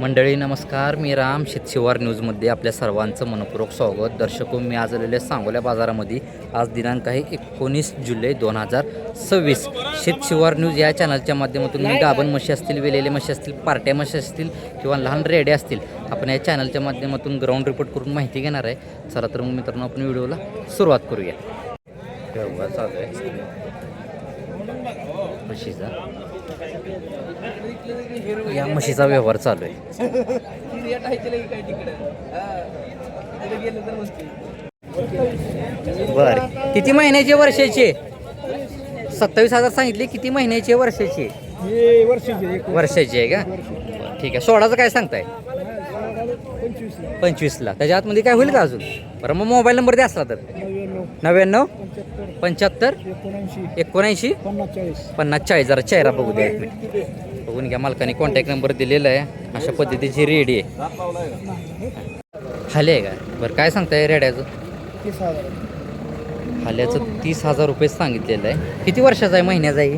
मंडळी नमस्कार, मी राम शेतशिवार न्यूजमध्ये आपल्या सर्वांचं मनपूर्वक स्वागत. दर्शको, मी आज आलेल्या सांगोल्या बाजारामध्ये. आज दिनांक आहे 19 जुलै 2026. शेतशिवार न्यूज या चॅनलच्या माध्यमातून मी गाभण म्हशी असतील, वेलेले म्हशी असतील, पार्ट्या म्हशी असतील किंवा लहान रेड्या असतील, आपण या चॅनलच्या माध्यमातून ग्राउंड रिपोर्ट करून माहिती घेणार आहे. चला तर मग मित्रांनो, आपण व्हिडिओला सुरुवात करूया. व्यवहार चालू आहे म्हशीचा. या म्हशीचा व्यवहार चालू आहे. बर, किती महिन्याचे वर्षाचे? 27,000 सांगितले. किती महिन्याचे वर्षाचे? वर्षाची आहे का? ठीक आहे. सोळाचं काय सांगताय? 25ला. त्याच्या आतमध्ये काय होईल का अजून? बरं, मग मोबाईल नंबर द्या असला तर. 99 75 79 50 40. जरा चेहरा बघू द्या एक मिनिट. बघून घ्या. मालकाने कॉन्टॅक्ट नंबर दिलेला आहे. अशा पद्धतीची रेडी आहे. हाले आहे का? बरं, काय सांगताय रेड्याचं? 30,000. हाल्याचं 30,000 रुपये सांगितलेलं आहे. किती वर्षाचा आहे? महिन्याचा आहे?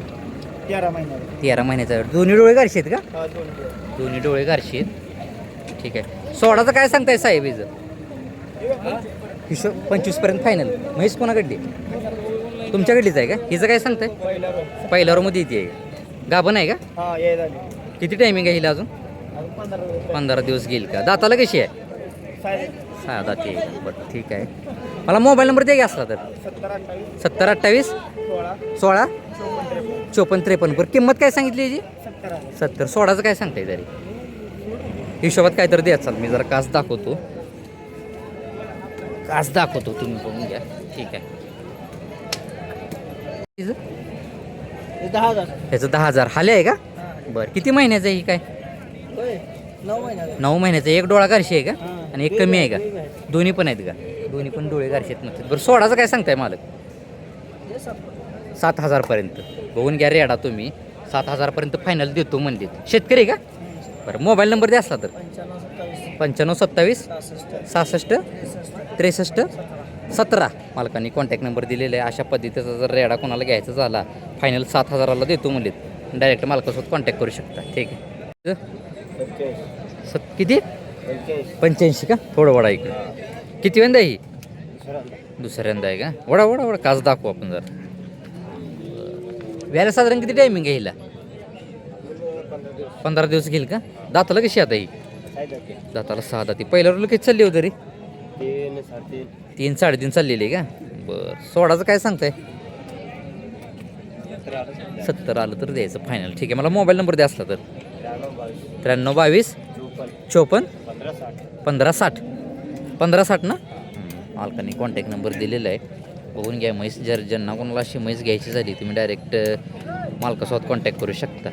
13 महिन्याचा आहे. दोन्ही डोळे गारशी आहेत का? दोन्ही डोळे गारशी आहेत. ठीक आहे. सोळाचं काय सांगताय साहेब? हिशोब 25पर्यंत फायनल. म्हैस कोणाकडली? तुमच्याकडलीच आहे का? हिचं काय सांगताय? पहिल्या मध्ये येते. गाभण आहे का? किती टायमिंग आहे हिला अजून? 15 दिवस घेईल का? दाताला कशी आहे? 6 दाती. बरं, ठीक आहे. मला मोबाईल नंबर द्या असला तर. 70 28 16 54 53. बरं, किंमत काय सांगितली याची? 70. सोळाचं काय सांगताय तरी? हिशोबात काय तर द्या. चाल, मी जरा कास दाखवतो. तुम्ही बघून घ्या. ठीक आहे. 10,000. ह्याचं 10,000. हाले आहे का? बरं, किती महिन्याचं आहे ही? काय 9 महिन्याचं. एक डोळा गारशी आहे का? आणि एक कमी आहे का? दोन्ही पण आहेत का? दोन्ही पण डोळे गारशी आहेत नसतात. बरं, सोळाचं काय सांगताय मालक? 7,000 पर्यंत. बघून घ्या रेडा तुम्ही. 7,000 फायनल देतो म्हणले. शेतकरी का? बरं, मोबाईल नंबर द्या असला तर. 95 27 66 63 17. मालकांनी कॉन्टॅक्ट नंबर दिलेला आहे. अशा पद्धतीचा जर रेडा कोणाला घ्यायचा झाला, फायनल 7,000ला देतो म्हणले. डायरेक्ट मालकासोबत कॉन्टॅक्ट करू शकता. ठीक आहे. किती? 85 का? थोडं वडा इकडे. किती वेंदा ही? दुसऱ्यांदा आहे का? वडा काच दाखवू आपण जरा. व्याला साधारण किती टायमिंग आहे हिला? 15 दिवस घेईल का? दाताला कशी आता ही? दाताला 6 दाती. पहिल्या रोल किती चालली होती रे? 3 3.5 चाललेली आहे का? बरं, सोळाचं काय सांगताय? 70 आलं तर द्यायचं फायनल. ठीक आहे. मला मोबाईल नंबर द्या असला तर. 93 22 54 15 60. 15 60 ना? मालकाने कॉन्टॅक्ट नंबर दिलेला आहे. बघून घ्या. म्हैस जर ज्यांना कोणाला अशी म्हैस घ्यायची झाली, तुम्ही डायरेक्ट मालकासोबत कॉन्टॅक्ट करू शकता.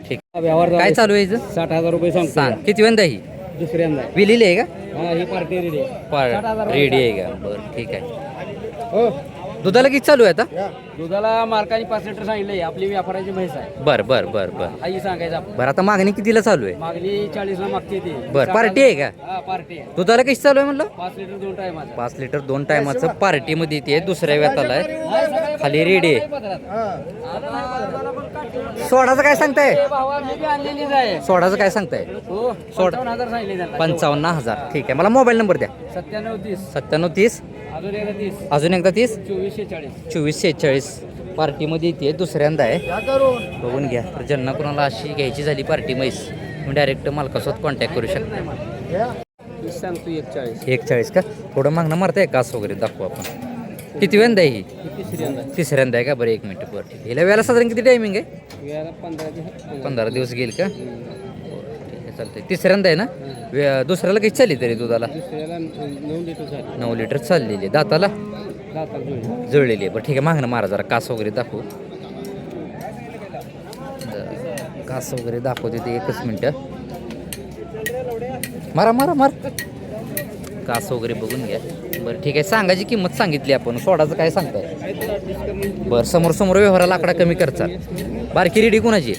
ठीक. काय चालू आहे? 60,000 रुपये सांग. किती वेंदा ही? दुसऱ्यांदा. विलेली आहे का? ही पार्टी रेडी रेडी आहे का? बरं, ठीक आहे. दुधाला किती चालू आहे आता? दुधाला मार्काने 5 लिटर सांगितले. आपली व्यापाराची म्हैस आहे. बरं. आई सांगायचं आपण. बरं, आता मागणी कितीला चालू आहे? मागणी 40ला मागते ती. बरं, पार्टी आहे का? हा, पार्टी आहे. दुधाला किती चालू आहे म्हणलं? 5 लिटर 2 टायमाचं. 5 लिटर 2 टायमाचं पार्टीमध्ये येते. दुसऱ्या व्याताला आहे. खाली रेडी आहे. सोळाचं काय सांगताय? आणलेलीच आहे. सोळाचं काय सांगताय? हो, 55,000 सांगितले त्यांना. 55,000. ठीक आहे. मला मोबाईल नंबर द्या. 97 30 97 30 अजून एकदा 30 अजून एकदा 30 24 24 46. पार्टीमध्ये येते. दुसऱ्यांदा आहे. बघून घ्या. तर ज्यांना कोणाला अशी घ्यायची झाली पार्टी म्हैस, तुम्ही डायरेक्ट मालकासोबत कॉन्टॅक्ट करू शकता. सांगतो 41. 41 का? थोडं मागणं मारताय कास वगैरे दाखवू आपण. किती वेंदा आहे ही? तिसऱ्यांदा आहे का? बरं, 1 मिनिट. बरं, ठीक आहे. हिला वेळेला साधारण किती टायमिंग आहे? 15 दिवस घेईल का? ठीक आहे, चालतंय. तिसऱ्यांदा आहे ना? दुसऱ्याला किती चालली तरी दुधाला? 9 लिटर चाललेली आहे. दाताला जुळलेली आहे. बरं, ठीक आहे. मागणं मारा जरा कास वगैरे दाखवू. कास वगैरे दाखवते ते. 1 मिनिट. मार कास वगैरे बघून घ्या. बरं, ठीक आहे. सांगायची किंमत सांगितली आपण. सोळाचं काय सांगताय? बरं, समोर व्यवहाराला आकडा कमी करचा. बारकी रेडी कोणाची?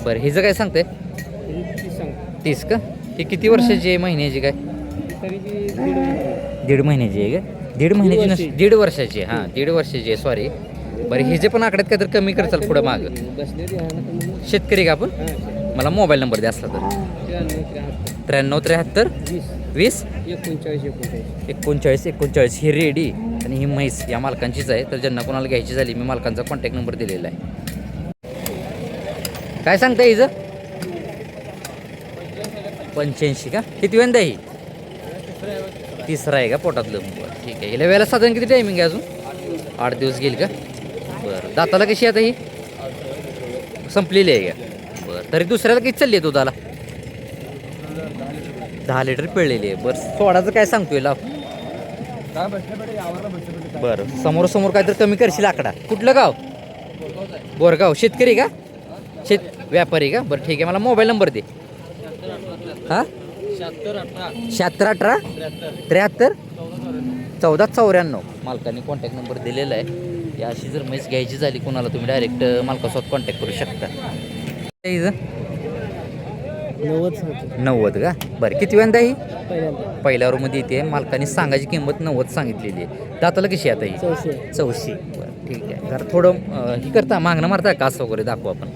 बरं, हिचं काय सांगताय? 30 का? ही किती वर्षाची आहे? महिन्याची काय? 1.5 महिन्याची आहे का? 1.5 महिन्याची नसते, 1.5 वर्षाची. हां, 1.5 वर्षाची आहे. सॉरी. बरं, हिचे पण आकड्यात काय तर कमी करचाल पुढं मागं. शेतकरी का आपण? मला मोबाईल नंबर द्या असला तर 93 73 20 39 ही रेडी आणि ही म्हैस या मालकांचीच आहे. तर ज्यांना कोणाला घ्यायची झाली मी मालकांचा कॉन्टॅक्ट नंबर दिलेला आहे. काय सांगता हिचं 85 का? किती वेंदा ही तिसरा आहे का पोटातलं? बरं ठीक आहे. हिला वेळेला साधारण किती टायमिंग आहे अजून? 8 दिवस घेईल का? बरं दाताला कशी आता ही संपलेली आहे का? बरं तरी दुसऱ्याला किती चालली आहे दुधाला? 10 लिटर पिळलेली आहे. बरं सोडाचं काय सांगतोय लाव? बरं समोर काय तर कमी करशील आकडा. कुठलं गाव? बोरगाव. शेतकरी का? व्यापारी का? बरं ठीक आहे. मला मोबाईल नंबर दे. हां 76 18 73 14 94 मालकांनी कॉन्टॅक्ट नंबर दिलेला आहे. या अशी जर म्हैस घ्यायची झाली कोणाला तुम्ही डायरेक्ट मालकासोबत कॉन्टॅक्ट करू शकता. 90 का? बरं किती वेळा ही? पहिल्या रूममध्ये येते. मालकाने सांगायची किंमत 90 सांगितलेली आहे. दाताला कशी आता ही? 84. बरं ठीक आहे. जरा थोडं ही करता मागणं मारता कास वगैरे दाखवू आपण.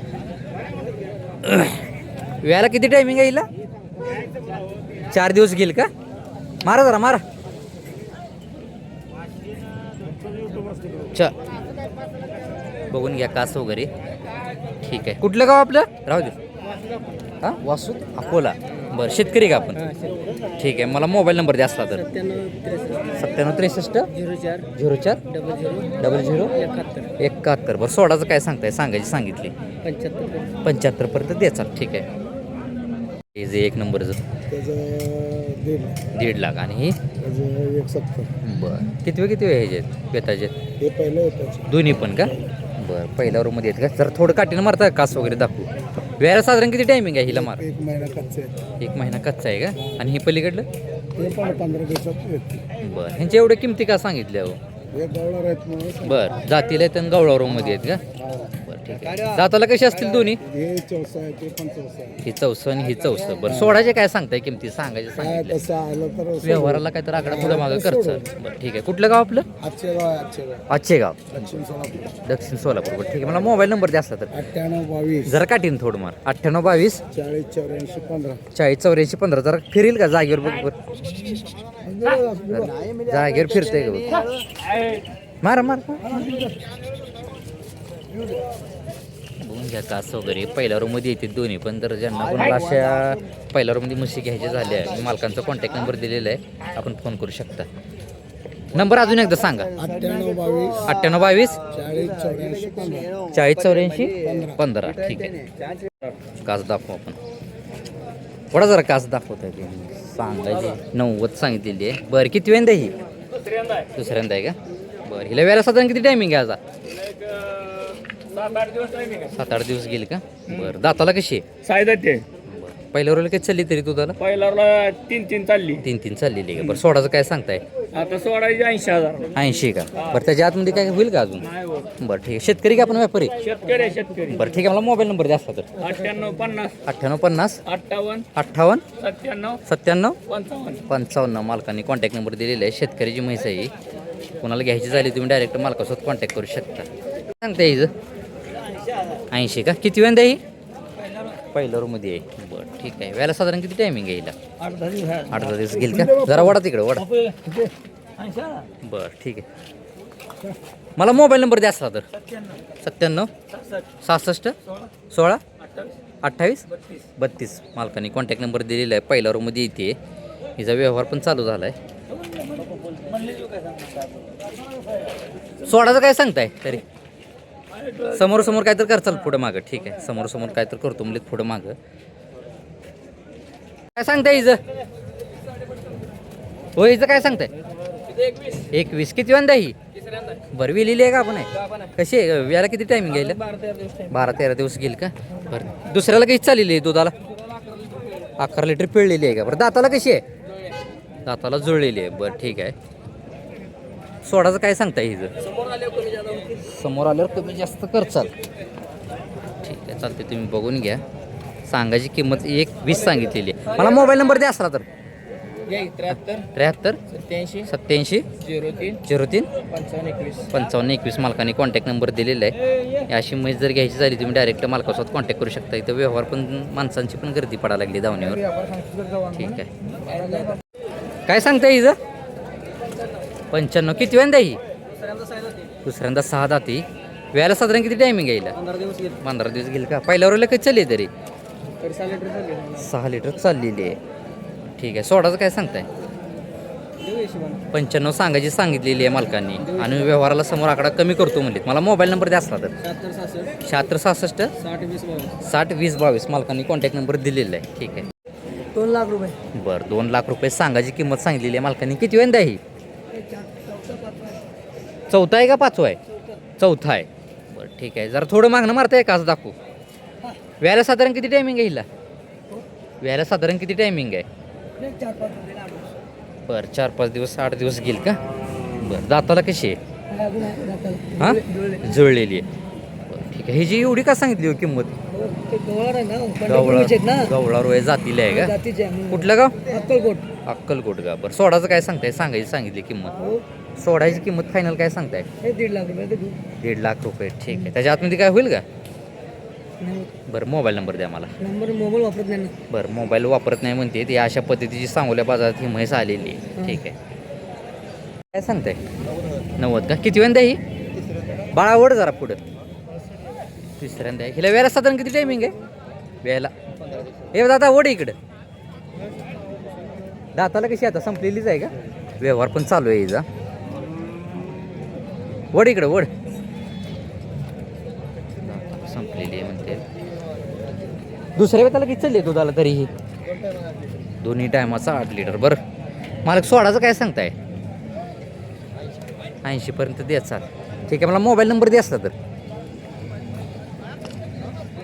वेळेला किती टायमिंग आहे हिला? 4 दिवस घेईल का? मारा जरा मारा. बघून घ्या कास वगैरे. ठीक आहे. कुठलं गाव आपलं? राहू दे. हां वासूद अकोला. बरं शेतकरी का आपण? ठीक आहे. मला मोबाईल नंबर द्या असला तर 97 63 04 00 71. बरं सोडाचं काय सांगताय? सांगायची सांगितली 75 पर्यंत द्याचा. ठीक आहे. हे जे 1 नंबरचं 1.5 लाख आणि ही 170. बरं किती वेळ ह्याचे बेताचे हे पहिलं येतं दोन्ही पण का? बरं पहिल्या रूममध्ये येत का? जर थोडं काठीनं मारता कास वगैरे दाखवू. वेळेला साधारण किती टायमिंग आहे हिला मार? 1 महिना कच्चे आहेत. 1 महिना कच्चा आहे का? आणि ही पलीकडलं? ते पण 15 दिवसात येते. बरं ह्यांच्या एवढ्या किमती का सांगितल्या हो? हे गवळर आहेत म्हणून बरं जातीला आहेत आणि गवळा रूममध्ये आहेत का? बरं ठीक आहे. दाताला कशी असतील दोन्ही? हे 14 आहे ते पण 14 आहे. ही 14 आणि ही 14. बरं सोडायचे काय सांगताय किमती? सांगायचे काय सांगितलं. तसं आलं तर व्यवहाराला काय तर आकडा पुढे मागं करचं. बरं ठीक आहे. कुठलं गाव आपलं? आजचे गाव आजचे गाव दक्षिण सोलापूर. दक्षिण सोलापूर. बरं ठीक आहे. मला मोबाईल नंबर द्या असला तर 98 22 जरा काठीन थोडं मार. 98 22 40 84 15. 40 84 15. जरा फिरेल का जागेवर? बरोबर जागेवर फिरतंय का? मारा मार. बघून घ्या कास वगैरे पहिल्या रूममध्ये येते दोन्ही पण. तर ज्यांना कोणाला अशा पहिल्या रूममध्ये म्हशी घ्यायची झाल्या मी मालकांचा कॉन्टॅक्ट नंबर दिलेला आहे. आपण फोन करू शकता. नंबर अजून एकदा सांगा. 98 22 98 22 40 84 15. 40 84 15. ठीक आहे. कास दाखवू आपण. थोडा जरा कास दाखवता येते. सांगायची 90 सांगितलेली आहे. बरं किती वेळेंदा ही? दुसऱ्यांदा आहे का? बरं हिला वेळेला साधारण किती टायमिंग आहे आता? 7-8 दिवस गेले का? बरं दाताला कशी आहे? सायदा ते बरं पहिल्या रोला काही चालली तरी दुधाला? पहिला 3 चालली. 3 चाललेली आहे का? बरं सोडाचं काय सांगताय? आता सोडायची 80,000. 80 का? बरं त्याच्या आतमध्ये काय होईल का अजून? नाही हो. बरं ठीक आहे. शेतकरी का आपण व्यापारी? शेतकरी. बरं ठीक आहे. मला मोबाईल नंबर द्या असला तर 98 50 98 50 58 58 97 97 55. 55. मालकांनी कॉन्टॅक्ट नंबर दिलेला आहे. शेतकऱ्याची म्हैस आहे ही. कोणाला घ्यायची झाली तुम्ही डायरेक्ट मालकासोबत कॉन्टॅक्ट करू शकता. सांगता हिचं 80 का? किती वेळेंदा ही? पहिल्या रूममध्ये आहे. बरं ठीक आहे. वेळेला साधारण किती टायमिंग आहे हिला? 8-10 दिवस गेल का? जरा वडा तिकडे वडा. बरं ठीक आहे. मला मोबाईल नंबर द्या असला तर 97 66 16 28 32. मालकाने कॉन्टॅक्ट नंबर दिलेला आहे. पहिल्या रूममध्ये येते. हिचा व्यवहार पण चालू झाला आहे. सोडाचं काय सांगताय तरी? समोर काय तर करचाल पुढं मागं. ठीक आहे. समोर काय तर करतो म्हणजे पुढं मागं. काय सांगताय हिचं? हो हिचं काय सांगताय? 21. किती वेळा ही? बरं लिहिली आहे का आपण? आहे कशी आहे? याला किती टायमिंग घ्यायला? 12-13 दिवस घेईल का? बरं दुसऱ्याला कशी चाललेली आहे दुधाला? 11 लिटर पिळलेली आहे का? बरं दाताला कशी आहे? दाताला जुळलेली आहे. बरं ठीक आहे. सोडाचं काय सांगताय हिचं? समोर आल्यावर कमी जास्त करचाल. ठीक आहे चालते. तुम्ही बघून घ्या. सांगायची किंमत 1.20 सांगितलेली आहे. मला मोबाईल नंबर द्या असला तर 73 87 03 55 21 मालकाने कॉन्टॅक्ट नंबर दिलेला आहे. अशी म्हैस जर घ्यायची झाली तुम्ही डायरेक्ट मालकासोबत कॉन्टॅक्ट करू शकता. इथं व्यवहार पण माणसांची पण गर्दी पडायला लागली धावण्यावर. ठीक आहे. काय सांगताय हिचं 95 किती वेळा ही दुसऱ्यांदा 6 दाती. वेळेला साधारण किती टायमिंग येईल 15 दिवस घेईल का. पहिल्यावर कधी चालली तरी 6 लिटर चाललेली आहे. ठीक आहे. सोडाचं काय सांगताय 95 सांगायची सांगितलेली आहे मालकांनी आणि व्यवहाराला समोर आकडा कमी करतो म्हणले. मला मोबाईल नंबर द्या असला तर 76 66 60 20 22 मालकांनी कॉन्टॅक्ट नंबर दिलेला आहे. ठीक आहे. 2 लाख रुपये. बरं 2 लाख रुपये सांगायची किंमत सांगितलेली आहे मालकांनी. किती वेळा ही चौथा आहे का पाचवा आहे चौथा आहे. बरं ठीक आहे. जरा थोडं मागणं मारताय का असं दाखवू. व्यायला साधारण किती टायमिंग आहे हिला व्यायला साधारण किती टायमिंग आहे बरं 4-5 दिवस 8 दिवस घेईल का. बरं दाताला कशी आहे हां जुळलेली आहे. बरं ठीक आहे. ही जी एवढी का सांगितली हो किंमत गवळा रोय जातीला आहे का. कुठलं गाव अक्कलकोट का. बरं सोडाचं काय सांगताय सांगायची सांगितली किंमत सोडायची किंमत फायनल काय सांगताय 1.5 लाख रुपये 1.5 लाख रुपये. ठीक आहे. त्याच्या आतमध्ये काय होईल का. बरं मोबाईल नंबर द्या मला. मोबाईल वापरत नाही ना. बरं मोबाईल वापरत नाही म्हणते ती अशा पद्धतीची सांगोल्या बाजारात ही म्हैस आलेली आहे. ठीक आहे. काय सांगताय 90 का. किती वेळा ही बाळा ओढ जरा पुढं तिसऱ्यांदा आहे. हिला वेळेला साधारण किती टायमिंग आहे वेळेला हे दादा ओढ इकडं. दाताला कशी आता संपलेलीच आहे का व्यवहार पण चालू आहे हिचा. वड इकडं वड संपलेली आहे म्हणते. दुसऱ्या वेळेला किती चालली दुधाला तरीही दोन्ही टायमाचा 8 लिटर. बरं मालक सोडाचं काय सांगताय 80 पर्यंत द्यायचा. ठीक आहे. मला मोबाईल नंबर द्या असला तर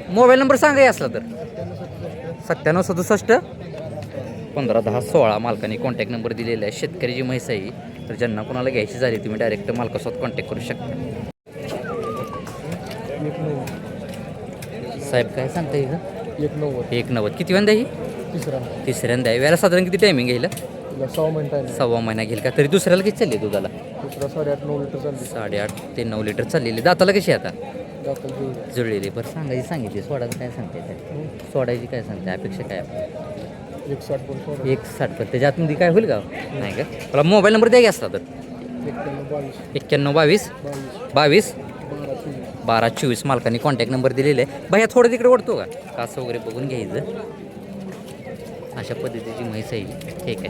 मोबाईल नंबर सांगा असला तर 97 67 15 10 16 मालकाने कॉन्टॅक्ट नंबर दिलेला आहे. शेतकऱ्याची म्हैस आहे तर ज्यांना कोणाला घ्यायची झाली तुम्ही डायरेक्ट मालकासोबत कॉन्टॅक्ट करू शकता. साहेब काय सांगता येईल 190 किती वेळा ही तिसऱ्यांदा आहे. वेळेला साधारण किती टायमिंग घेईल 6 महिना घेईल का. तरी दुसऱ्याला किती चालली दुधाला 8.5 ते 9 लिटर चाललेली. दाताला कशी आता जुळलेली. बरं सांगायची सांगितली सोडायचं काय सांगते सोडायची काय सांगते अपेक्षा काय 160 पण त्याच्या आतमध्ये काय होईल का नाही का. मला मोबाईल नंबर द्या असला तर 91 22 22 12 24 मालकाने कॉन्टॅक्ट नंबर दिलेला आहे. भैया थोडं तिकडे ओढतो का कासं वगैरे बघून घ्यायचं. अशा पद्धतीची म्हैस आहे. ठीक आहे.